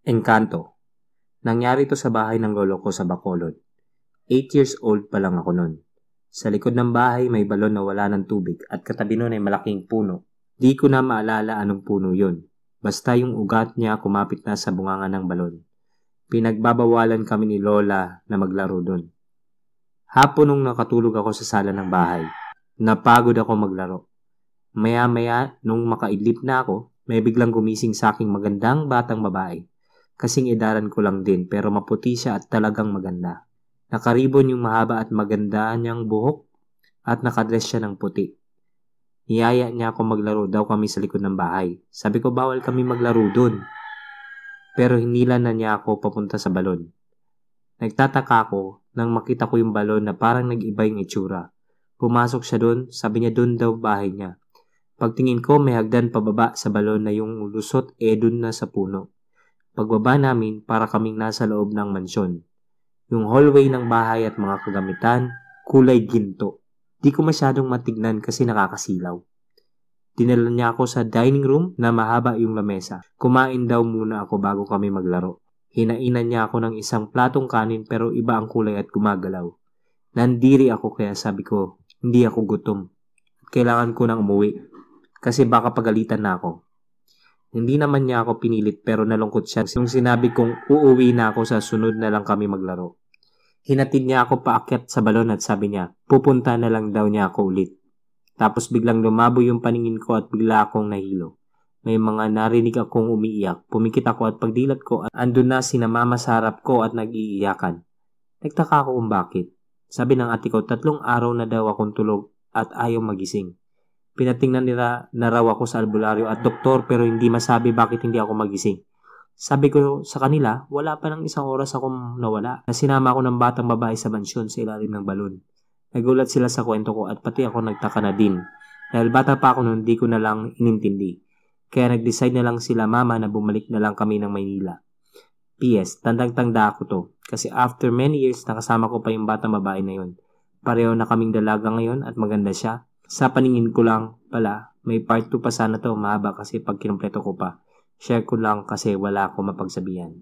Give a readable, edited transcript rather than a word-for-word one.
Engkanto. Nangyari to sa bahay ng lolo ko sa Bacolod. 8 years old pa lang ako nun. Sa likod ng bahay may balon na wala ng tubig at katabi nun ay malaking puno. Di ko na maalala anong puno yun. Basta yung ugat niya kumapit na sa bunganga ng balon. Pinagbabawalan kami ni Lola na maglaro dun. Hapon nung nakatulog ako sa sala ng bahay, napagod ako maglaro. Maya-maya nung makaidlip na ako, may biglang gumising sa aking magandang batang babae. Kasing edaran ko lang din pero maputi siya at talagang maganda. Nakaribon yung mahaba at maganda niyang buhok at nakadress siya ng puti. Niyaya niya ako maglaro daw kami sa likod ng bahay. Sabi ko bawal kami maglaro dun. Pero hinila na niya ako papunta sa balon. Nagtataka ako nang makita ko yung balon na parang nag-iba yung itsura. Pumasok siya dun, sabi niya dun daw bahay niya. Pagtingin ko may hagdan pababa sa balon na yung lusot dun na sa puno. Pagbaba namin para kaming nasa loob ng mansyon. Yung hallway ng bahay at mga kagamitan, kulay ginto. Di ko masyadong matignan kasi nakakasilaw. Dinala niya ako sa dining room na mahaba yung lamesa. Kumain daw muna ako bago kami maglaro. Hinainan niya ako ng isang platong kanin pero iba ang kulay at gumagalaw. Nandiri ako kaya sabi ko, hindi ako gutom. Kailangan ko nang umuwi kasi baka pagalitan na ako. Hindi naman niya ako pinilit pero nalungkot siya nung sinabi kong uuwi na ako sa sunod na lang kami maglaro. Hinatid niya ako paakyat sa balon at sabi niya, pupunta na lang daw niya ako ulit. Tapos biglang lumabo yung paningin ko at bigla akong nahilo. May mga narinig akong umiiyak. Pumikit ako at pagdilat ko at andun na sina mama sa harap ko at nag-iiyakan. Nagtaka ako kung bakit. Sabi ng ate ko, 3 araw na daw akong tulog at ayaw magising. Pinatingnan nila na raw ako sa albularyo at doktor pero hindi masabi bakit hindi ako magising. Sabi ko sa kanila, wala pa ng 1 oras akong nawala. Nasinama ako ng batang babae sa mansyon sa ilalim ng balon. Nagulat sila sa kwento ko at pati ako nagtaka na din. Dahil bata pa ako noon, di ko na lang inintindi. Kaya nag-decide na lang sila mama na bumalik na lang kami ng Maynila. P.S. Tandang-tanda ako to. Kasi after many years, nakasama ko pa yung batang babae na yun. Pareho na kaming dalaga ngayon at maganda siya. Sa paningin ko lang pala, may part 2 pa sana to, mahaba kasi pag kinumpleto ko pa. Share ko lang kasi wala ako mapagsabihan.